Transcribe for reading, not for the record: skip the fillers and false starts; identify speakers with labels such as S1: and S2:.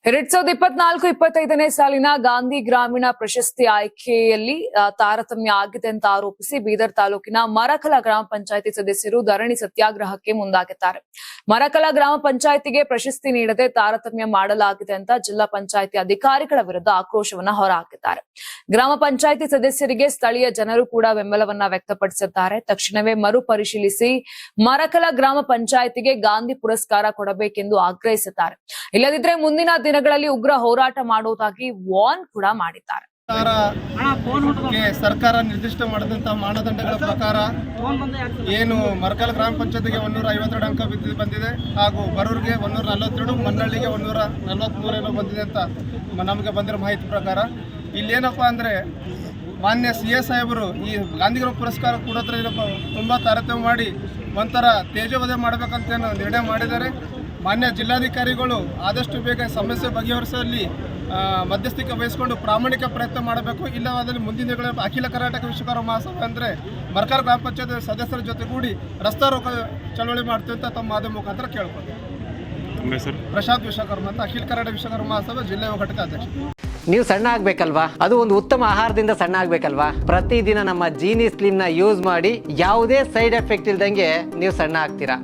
S1: 2024-25ನೇ ಸಾಲಿನ ಗಾಂಧಿ ಗ್ರಾಮೀಣ ಪ್ರಶಸ್ತಿ ಆಯ್ಕೆಯಲ್ಲಿ ತಾರತಮ್ಯ ಆಗಿದೆ ಅಂತ ಆರೋಪಿಸಿ ಬೀದರ್ ತಾಲೂಕಿನ ಮರಕಲ ಗ್ರಾಮ ಪಂಚಾಯಿತಿ ಸದಸ್ಯರು ಧರಣಿ ಸತ್ಯಾಗ್ರಹಕ್ಕೆ ಮುಂದಾಗಿದ್ದಾರೆ. ಮರಕಲ ಗ್ರಾಮ ಪಂಚಾಯಿತಿಗೆ ಪ್ರಶಸ್ತಿ ನೀಡದೆ ತಾರತಮ್ಯ ಮಾಡಲಾಗಿದೆ ಅಂತ ಜಿಲ್ಲಾ ಪಂಚಾಯಿತಿ ಅಧಿಕಾರಿಗಳ ವಿರುದ್ಧ ಆಕ್ರೋಶವನ್ನ ಹೊರಹಾಕಿದ್ದಾರೆ. ಗ್ರಾಮ ಪಂಚಾಯಿತಿ ಸದಸ್ಯರಿಗೆ ಸ್ಥಳೀಯ ಜನರು ಕೂಡ ಬೆಂಬಲವನ್ನ ವ್ಯಕ್ತಪಡಿಸಿದ್ದಾರೆ. ತಕ್ಷಣವೇ ಮರುಪರಿಶೀಲಿಸಿ ಮರಕಲ ಗ್ರಾಮ ಪಂಚಾಯಿತಿಗೆ ಗಾಂಧಿ ಪುರಸ್ಕಾರ ಕೊಡಬೇಕೆಂದು ಆಗ್ರಹಿಸಿದ್ದಾರೆ. ಇಲ್ಲದಿದ್ದರೆ ಮುಂದಿನ ದಿನಗಳಲ್ಲಿ ಉಗ್ರ ಹೋರಾಟ ಮಾಡುವುದಾಗಿ ವಾರ್ನ್ ಕೂಡ ಮಾಡಿದ್ದಾರೆ.
S2: ಸರ್ಕಾರ ನಿರ್ದಿಷ್ಟ ಮಾಡಿದಂತಹ ಮಾನದಂಡಗಳ ಪ್ರಕಾರ ಏನು ಮರಕಲ ಗ್ರಾಮ ಪಂಚಾಯತಿಗೆ 152 ಅಂಕ ಬಂದಿದೆ ಹಾಗೂ ಬರೂರಿಗೆ 142, ಮನ್ನಳ್ಳಿಗೆ 143 ಬಂದಿದೆ ಅಂತ ನಮಗೆ ಬಂದಿರೋ ಮಾಹಿತಿ ಪ್ರಕಾರ ಇಲ್ಲೇನಪ್ಪ ಅಂದರೆ ಮಾನ್ಯ CA ಸಾಹೇಬರು ಈ ಗಾಂಧಿಗ್ರಾಮ ಪುರಸ್ಕಾರ ಕೊಡೋದ್ರ ತುಂಬ ತಾರತಮ್ಯ ಮಾಡಿ ಒಂಥರ ತೇಜೋವಧೆ ಮಾಡಬೇಕಂತ ನಿರ್ಣಯ ಮಾಡಿದ್ದಾರೆ. ಮಾನ್ಯ ಜಿಲ್ಲಾಧಿಕಾರಿಗಳು ಆದಷ್ಟು ಬೇಗ ಸಮಸ್ಯೆ ಬಗೆಹರಿಸುವಲ್ಲಿ ಮಧ್ಯಸ್ಥಿಕೆ ವಹಿಸಿಕೊಂಡು ಪ್ರಾಮಾಣಿಕ ಪ್ರಯತ್ನ ಮಾಡಬೇಕು. ಇಲ್ಲವಾದಲ್ಲಿ ಮುಂದಿನ ದಿನಗಳಲ್ಲಿ ಅಖಿಲ ಕರ್ನಾಟಕ ವಿಶ್ವಕರ್ಮ ಮಹಾಸಭೆ ಅಂದರೆ ಮರಕಲ ಗ್ರಾಮ ಪಂಚಾಯತ್ ಸದಸ್ಯರ ಜೊತೆಗೂಡಿ ರಸ್ತಾ ರೋಕ ಚಳವಳಿ ಮಾಡ್ತೀವಿ ಅಂತ ತಮ್ಮ ಮಾಧ್ಯಮ ಮುಖಾಂತರ ಕೇಳ್ಕೊಂಡು ಪ್ರಶಾಂತ್ ವಿಶ್ವಕರ್ಮ ಅಂತ ಅಖಿಲ ಕರ್ನಾಟಕ ವಿಶ್ವಕರ್ಮ ಮಹಾಸಭೆ ಜಿಲ್ಲೆಯ ಘಟಕ ಅಧ್ಯಕ್ಷ.
S3: ನೀವು ಸಣ್ಣ ಆಗ್ಬೇಕಲ್ವಾ? ಅದು ಒಂದು ಉತ್ತಮ ಆಹಾರದಿಂದ ಸಣ್ಣ ಆಗ್ಬೇಕಲ್ವಾ? ಪ್ರತಿದಿನ ನಮ್ಮ ಜೀನಿ ಸ್ಲಿಮ್ ನ ಯೂಸ್ ಮಾಡಿ ಯಾವುದೇ ಸೈಡ್ ಎಫೆಕ್ಟ್ ಇಲ್ದಂಗೆ ನೀವು ಸಣ್ಣ ಆಗ್ತೀರಾ.